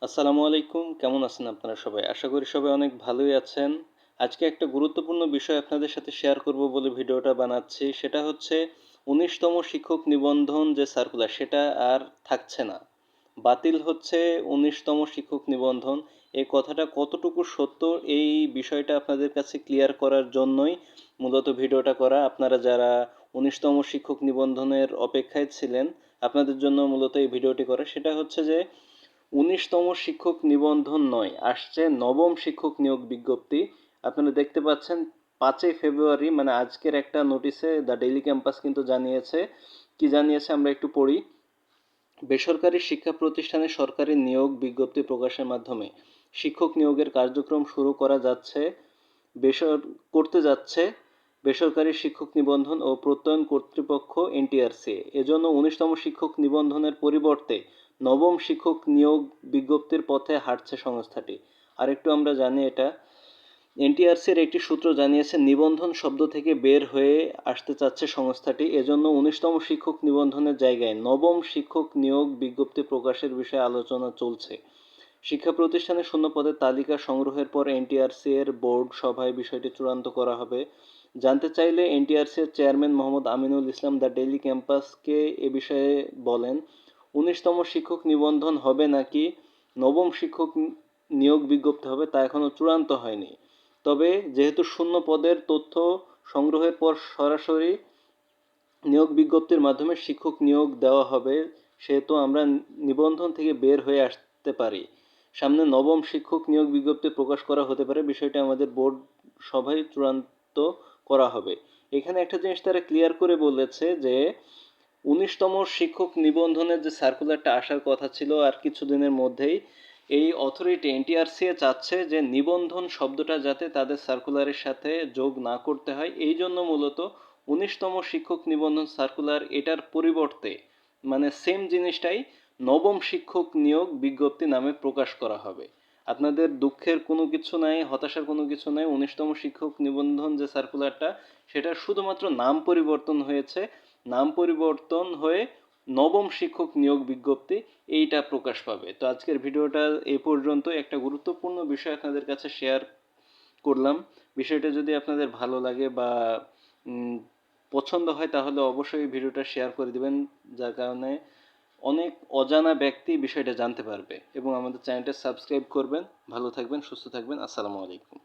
আসসালামু আলাইকুম। কেমন আছেন আপনারা সবাই? আশা করি সবাই অনেক ভালোই আছেন। আজকে একটা গুরুত্বপূর্ণ বিষয় আপনাদের সাথে শেয়ার করব বলে ভিডিওটা বানাচ্ছি। সেটা হচ্ছে ১৯তম শিক্ষক নিবন্ধন যে সার্কুলার সেটা আর থাকছে না। বাতিল হচ্ছে ১৯তম শিক্ষক নিবন্ধন। এই কথাটা কতটুকু সত্য এই বিষয়টা আপনাদের কাছে ক্লিয়ার করার জন্যই মূলত ভিডিওটা করা। আপনারা যারা ১৯তম শিক্ষক নিবন্ধনের অপেক্ষায় ছিলেন, আপনাদের জন্য মূলত এই ভিডিওটি করা। সেটা হচ্ছে যে ১৯তম শিক্ষক নিবন্ধন নয়, আসছে নবম শিক্ষক নিয়োগ বিজ্ঞপ্তি। আপনারা দেখতে পাচ্ছেন ৫ই ফেব্রুয়ারি মানে আজকের একটা নোটিশে দ্য ডেইলি ক্যাম্পাস কিন্তু জানিয়েছে। কি জানিয়েছে আমরা একটু পড়ি। বেসরকারি শিক্ষা প্রতিষ্ঠানে সরকারি নিয়োগ বিজ্ঞপ্তি প্রকাশের মাধ্যমে শিক্ষক নিয়োগের কার্যক্রম শুরু করা যাচ্ছে বেসর করতে যাচ্ছে বেসরকারি শিক্ষক নিবন্ধন ও প্রত্যয়ন কর্তৃপক্ষ এনটিআরসি। এজন্য ১৯তম শিক্ষক নিবন্ধনের পরিবর্তে নবম শিক্ষক নিয়োগ বিজ্ঞপ্তির পথে হাঁটছে সংস্থাটি। আরেকটু আমরা জানি এটা এনটিআরসির একটি সূত্র জানিয়েছে নিবন্ধন শব্দ থেকে বের হয়ে আসতে চাচ্ছে সংস্থাটি। এজন্য ১৯তম শিক্ষক নিবন্ধনের জায়গায় নবম শিক্ষক নিয়োগ বিজ্ঞপ্তি প্রকাশের বিষয়ে আলোচনা চলছে। শিক্ষা প্রতিষ্ঠানে শূন্য পদের তালিকা সংগ্রহের পর এনটিআরসি এর বোর্ড সভায় বিষয়টি চূড়ান্ত করা হবে। জানতে চাইলে এনটিআরসি এর chairman Mohammad Aminul Islam the daily ক্যাম্পাসকে এ বিষয়ে বলেন, ১৯তম শিক্ষক নিবন্ধন হবে নাকি নবম শিক্ষক নিয়োগ বিজ্ঞপ্তি হবে তা এখনও চূড়ান্ত হয়নি। তবে যেহেতু শূন্য পদের তথ্য সংগ্রহের পর সরাসরি নিয়োগ বিজ্ঞপ্তির মাধ্যমে শিক্ষক নিয়োগ দেওয়া হবে, সেহেতু আমরা নিবন্ধন থেকে বের হয়ে আসতে পারি। সামনে নবম শিক্ষক নিয়োগ বিজ্ঞপ্তি প্রকাশ করা হতে পারে, বিষয়টি আমাদের বোর্ড সভায় চূড়ান্ত করা হবে। এখানে একটা জিনিস তারা ক্লিয়ার করে বলেছে যে ১৯তম শিক্ষক নিবন্ধনের যে সার্কুলারটা আসার কথা ছিল আর কিছুদিনের মধ্যেই, এই অথরিটি এনটিআরসি চাচ্ছে যে নিবন্ধন শব্দটা যাতে তাদের সার্কুলারের সাথে যোগ না করতে হয়, এই জন্য মূলত ১৯তম শিক্ষক নিবন্ধন সার্কুলার এটার পরিবর্তে মানে সেম জিনিসটাই নবম শিক্ষক নিয়োগ বিজ্ঞপ্তি নামে প্রকাশ করা হবে। আপনাদের দুঃখের কোনো কিছু নাই, হতাশার কোনো কিছু নাই। ১৯তম শিক্ষক নিবন্ধন যে সার্কুলারটা সেটা শুধুমাত্র নাম পরিবর্তন হয়েছে। নাম পরিবর্তন হয়ে নবম শিক্ষক নিয়োগ বিজ্ঞপ্তি এইটা প্রকাশ পাবে। তো আজকের ভিডিওটা এই পর্যন্ত। একটা গুরুত্বপূর্ণ বিষয় আপনাদের কাছে শেয়ার করলাম। বিষয়টা যদি আপনাদের ভালো লাগে বা পছন্দ হয় তাহলে অবশ্যই ভিডিওটা শেয়ার করে দিবেন, যার কারণে অনেক অজানা ব্যক্তি বিষয়টা জানতে পারবে এবং আমাদের চ্যানেলটা সাবস্ক্রাইব করবেন। ভালো থাকবেন, সুস্থ থাকবেন। আসসালামু আলাইকুম।